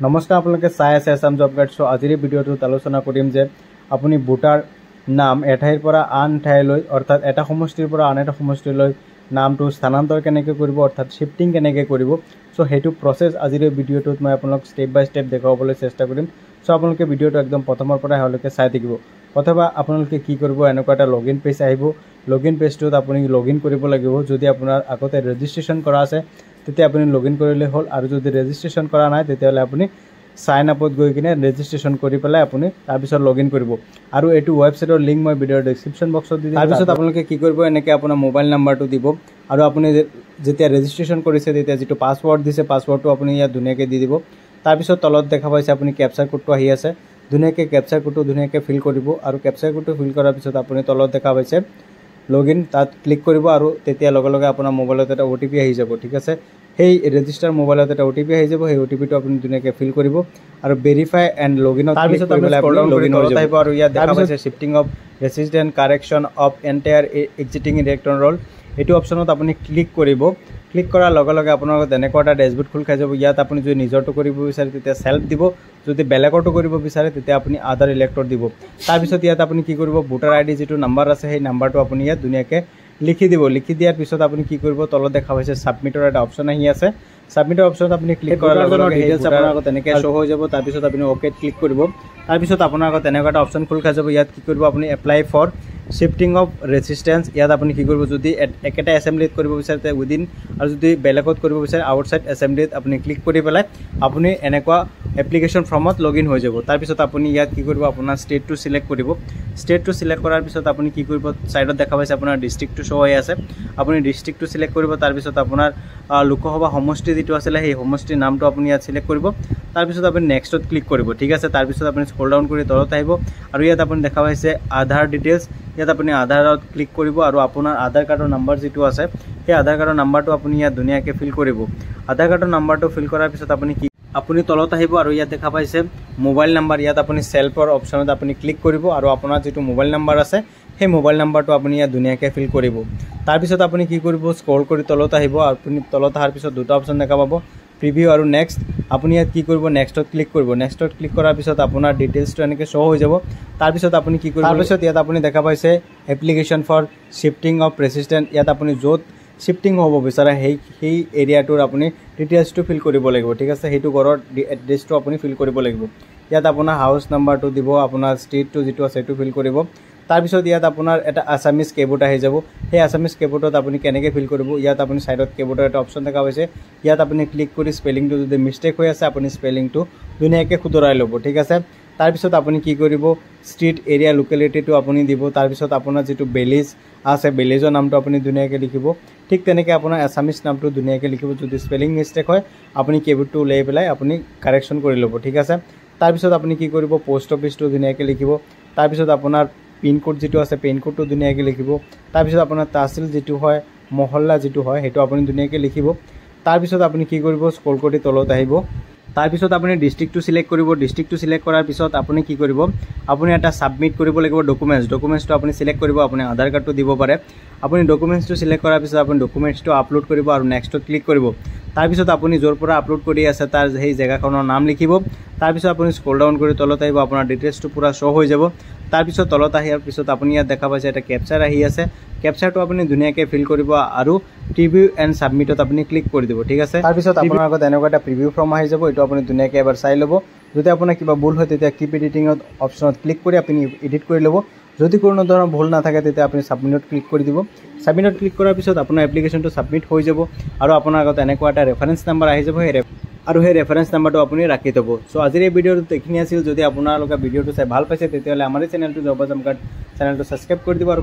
নমস্কাৰ, আপোনালোকে চাই আছে আসাম জব গাইড। সো আজিৰ ভিডিঅ'টোত আলোচনা কৰিম যে আপুনি ভোটাৰ নাম এঠাইৰ পৰা আন ঠাইলৈ অৰ্থাৎ এটা সমষ্টিৰ পৰা আন এটা সমষ্টিলৈ নামটো স্থানান্তৰ কেনেকৈ কৰিব অৰ্থাৎ শিফটিং কেনেকৈ কৰিব। সো সেইটো প্ৰচেছ আজিৰ ভিডিঅ'টোত মই আপোনালোক ষ্টেপ বাই ষ্টেপ দেখাবলৈ চেষ্টা কৰিম। সো আপোনালোকে ভিডিঅ'টো একদম প্ৰথমৰ পৰা শেষলৈকে চাই থাকিব। অথবা আপোনালোকে কি কৰিব, এনেকুৱা এটা লগইন পেজ আহিব। লগইন পেজটোত আপুনি লগইন কৰিব লাগিব। যদি আপোনাৰ আগতে ৰেজিষ্ট্ৰেশ্যন কৰা আছে তেতিয়া আপুনি লগইন কৰিলে হ'ল, আৰু যদি ৰেজিষ্ট্ৰেশ্যন কৰা নাই তেতিয়াহ'লে আপুনি সাইন আপত গৈ কিনে ৰেজিষ্ট্ৰেশ্যন কৰি পেলাই আপুনি তাৰপিছত লগইন কৰিব। আৰু এইটো ৱেবছাইটৰ লিংক মই ভিডিঅ'ৰ ডেছক্ৰিপশ্যন বক্সত দি দিম। তাৰপিছত আপোনালোকে কি কৰিব, এনেকৈ আপোনাৰ মোবাইল নাম্বাৰটো দিব, আৰু আপুনি যেতিয়া ৰেজিষ্ট্ৰেশ্যন কৰিছে তেতিয়া যিটো পাছৱৰ্ড দিছে পাছৱৰ্ডটো আপুনি ইয়াত ধুনীয়াকৈ দি দিব। তাৰপিছত তলত দেখা পাইছে আপুনি কেপচাৰ কোডটো আহি আছে, ধুনীয়াকৈ কেপচাৰ কোডটো ধুনীয়াকৈ ফিল কৰিব। আৰু কেপচাৰ কোডটো ফিল কৰাৰ পিছত আপুনি তলত দেখা পাইছে লগইন, তাত ক্লিক কৰিব, আৰু তেতিয়া লগে লগে আপোনাৰ মোবাইলত এটা OTP আহি যাব। ঠিক আছে, সেই ৰেজিষ্টাৰ মোবাইলত এটা OTP আহি যাব। সেই OTPটো আপুনি ধুনীয়াকৈ ফিল কৰিব আৰু ভেৰিফাই এণ্ড লগইনত তাৰপিছত আপুনি লগইন হৈ যাব। আৰু ইয়াত দেখা পাইছে shifting of resident correction of entire existing electoral roll, এইটো অপশ্যনত আপুনি ক্লিক কৰিব। ক্লিক কৰাৰ লগে লগে আপোনাৰ তেনেকুৱা এটা ডেছবৰ্ড খোল খাই যাব। ইয়াত আপুনি যদি নিজৰটো কৰিব বিচাৰে তেতিয়া সেল্ফ দিব, যদি বেলেগৰটো কৰিব বিচাৰে তেতিয়া আপুনি আদাৰ ইলেক্টৰ দিব। তাৰপিছত ইয়াত আপুনি কি কৰিব, ভোটাৰ ID যিটো নাম্বাৰ আছে সেই নাম্বাৰটো আপুনি ইয়াত ধুনীয়াকৈ লিখি দিব। লিখি দিয়াৰ পিছত আপুনি কি কৰিব, তলত দেখা পাইছে ছাবমিটৰ এটা অপশ্যন আহি আছে। ছাবমিটৰ অপশ্যনত আপুনি ক্লিক কৰাৰ লগে লগে ডিটেইলছ আপোনাৰ আগত তেনেকৈ শ্ব' হৈ যাব। তাৰপিছত আপুনি অ'কেত ক্লিক কৰিব। তাৰপিছত আপোনাৰ আগত তেনেকুৱা এটা অপশ্যন খোল খাই যাব। ইয়াত কি কৰিব, আপুনি apply for shifting of resistance, ইয়াত আপুনি কি কৰিব, যদি একেটা এছেম্বলিত কৰিব বিচাৰে তেতিয়া উইদিন, আৰু যদি বেলেগত কৰিব বিচাৰে আউটছাইড এছেম্বলিত আপুনি ক্লিক কৰি পেলাই আপুনি এনেকুৱা এপ্লিকেশ্যন ফৰ্মত লগইন হৈ যাব। তাৰপিছত আপুনি ইয়াত কি কৰিব, আপোনাৰ ষ্টেটটো চিলেক্ট কৰিব। ষ্টেটটো চিলেক্ট কৰাৰ পিছত আপুনি কি কৰিব, ছাইডত দেখা পাইছে আপোনাৰ ডিষ্ট্ৰিক্টটো শ্ব' হৈ আছে, আপুনি ডিষ্ট্ৰিক্টটো চিলেক্ট কৰিব। তাৰপিছত আপোনাৰ লোকসভা সমষ্টি যিটো আছিলে সেই সমষ্টিৰ নামটো আপুনি ইয়াত চিলেক্ট কৰিব। তাৰপিছত আপুনি নেক্সটত ক্লিক কৰিব। ঠিক আছে, তাৰপিছত আপুনি স্ক্ৰল ডাউন কৰি তলত আহিব, আৰু ইয়াত আপুনি দেখা পাইছে আধাৰ ডিটেইলছ, ইয়াত আপুনি আধাৰত ক্লিক কৰিব, আৰু আপোনাৰ আধাৰ কাৰ্ডৰ নাম্বাৰ যিটো আছে সেই আধাৰ কাৰ্ডৰ নাম্বাৰটো আপুনি ইয়াত ধুনীয়াকৈ ফিল কৰিব। আধাৰ কাৰ্ডৰ নাম্বাৰটো ফিল কৰাৰ পিছত আপুনি তলত আহিব, আৰু ইয়াত দেখা পাইছে মোবাইল নাম্বাৰ, ইয়াত আপুনি সেল্ফৰ অপশ্যনত আপুনি ক্লিক কৰিব, আৰু আপোনাৰ যিটো মোবাইল নাম্বাৰ আছে সেই মোবাইল নাম্বাৰটো আপুনি ইয়াত ধুনীয়াকৈ ফিল কৰিব। তাৰপিছত আপুনি কি কৰিব, স্ক্ৰল কৰি তলত আহিব, আপুনি তলত অহাৰ পিছত দুটা অপশ্যন দেখা পাব, প্ৰিভিউ আৰু নেক্সট। আপুনি ইয়াত কি কৰিব, নেক্সটত ক্লিক কৰিব। নেক্সটত ক্লিক কৰাৰ পিছত আপোনাৰ ডিটেইলছটো এনেকৈ শ্ব' হৈ যাব। তাৰপিছত আপুনি কি কৰিব, তাৰপিছত ইয়াত আপুনি দেখা পাইছে এপ্লিকেশ্যন ফৰ শিফটিং অফ ৰেচিষ্টেণ্ট, ইয়াত আপুনি য'ত শিফটিং হ'ব বিচাৰে সেই এৰিয়াটোৰ আপুনি ডিটেইলছটো ফিল কৰিব লাগিব। ঠিক আছে, সেইটো ঘৰৰ এড্ৰেছটো আপুনি ফিল কৰিব লাগিব। ইয়াত আপোনাৰ হাউচ নাম্বাৰটো দিব, আপোনাৰ ষ্ট্ৰীটটো যিটো আছে সেইটো ফিল কৰিব। তাৰপিছত ইয়াত আপোনাৰ এটা আছামিজ কেবৰ্ড আহি যাব। সেই আছামিজ কেবৰ্ডত আপুনি কেনেকৈ ফিল কৰিব, ইয়াত আপুনি ছাইডত কেবৰ্ডৰ এটা অপশ্যন দেখা পাইছে, ইয়াত আপুনি ক্লিক কৰি স্পেলিংটো যদি মিষ্টেক হৈ আছে আপুনি স্পেলিংটো ধুনীয়াকৈ শুধৰাই ল'ব। ঠিক আছে, তাৰপিছত আপুনি কি কৰিব, ষ্ট্ৰীট এৰিয়া লোকেলিটিটো আপুনি দিব। তাৰপিছত আপোনাৰ যিটো ভিলেজ আছে ভিলেজৰ নামটো আপুনি ধুনীয়াকৈ লিখিব। ঠিক তেনেকৈ আপোনাৰ আছামিজ নামটো ধুনীয়াকৈ লিখিব। যদি স্পেলিং মিষ্টেক হয় আপুনি কেবৰ্ডটো উলিয়াই পেলাই আপুনি কাৰেকশ্যন কৰি ল'ব। ঠিক আছে, তাৰপিছত আপুনি কি কৰিব, পোষ্ট অফিচটো ধুনীয়াকৈ লিখিব। তাৰপিছত আপোনাৰ পিনক'ড যিটো আছে পিনক'ডটো ধুনীয়াকৈ লিখিব। তাৰপিছত আপোনাৰ তাহচিল যিটো হয়, মহল্লা যিটো হয় সেইটো আপুনি ধুনীয়াকৈ লিখিব। তাৰপিছত আপুনি কি কৰিব, স্ক্ৰল কৰি তলত আহিব। তাৰপিছত আপুনি ডিষ্ট্ৰিক্টটো চিলেক্ট কৰিব। ডিষ্ট্ৰিক্টটো চিলেক্ট কৰাৰ পিছত আপুনি কি কৰিব, আপুনি এটা ছাবমিট কৰিব লাগিব ডকুমেণ্টছটো আপুনি চিলেক্ট কৰিব। আপুনি আধাৰ কাৰ্ডটো দিব পাৰে। আপুনি ডকুমেণ্টছটো চিলেক্ট কৰাৰ পিছত আপুনি ডকুমেণ্টছটো আপলোড কৰিব, আৰু নেক্সটত ক্লিক কৰিব। তাৰপিছত আপুনি য'ৰ পৰা আপলোড কৰি আছে তাৰ সেই জেগাখনৰ নাম লিখিব। তাৰপিছত আপুনি স্ক্ৰল ডাউন কৰি তলত আহিব, আপোনাৰ ডিটেইলছটো পূৰা শ্ব' হৈ যাব। তাৰপিছত তলত অহাৰ পিছত আপুনি ইয়াত দেখা পাইছে এটা কেপচাৰ আহি আছে, কেপচাৰটো আপুনি ধুনীয়াকৈ ফিল কৰিব, আৰু প্ৰিভিউ এণ্ড ছাবমিটত আপুনি ক্লিক কৰি দিব। ঠিক আছে, তাৰপিছত আপোনাৰ আগত এনেকুৱা এটা প্ৰিভিউ ফৰ্ম আহি যাব, এইটো আপুনি ধুনীয়াকৈ এবাৰ চাই ল'ব। যদি আপোনাৰ কিবা ভুল হয় তেতিয়া কিপ এডিটিঙত অপশ্যনত ক্লিক কৰি আপুনি এডিট কৰি ল'ব। যদি কোনো ধৰণৰ ভুল নাথাকে তেতিয়া আপুনি ছাবমিটত ক্লিক কৰি দিব। ছাবমিটত ক্লিক কৰাৰ পিছত আপোনাৰ এপ্লিকেশ্যনটো ছাবমিট হৈ যাব, আৰু আপোনাৰ আগত এনেকুৱা এটা ৰেফাৰেঞ্চ নাম্বাৰ আহি যাব, আৰু সেই ৰেফাৰেঞ্চ নাম্বাৰটো আপুনি ৰাখি থ'ব। চ' আজিৰ এই ভিডিঅ'টোত এইখিনি আছিল। যদি আপোনালোকে ভিডিঅ'টো চাই ভাল পাইছে তেতিয়াহ'লে আমাৰ এই চেনেলটো জব গাইড চেনেলটো ছাবস্ক্ৰাইব কৰি দিব। আৰু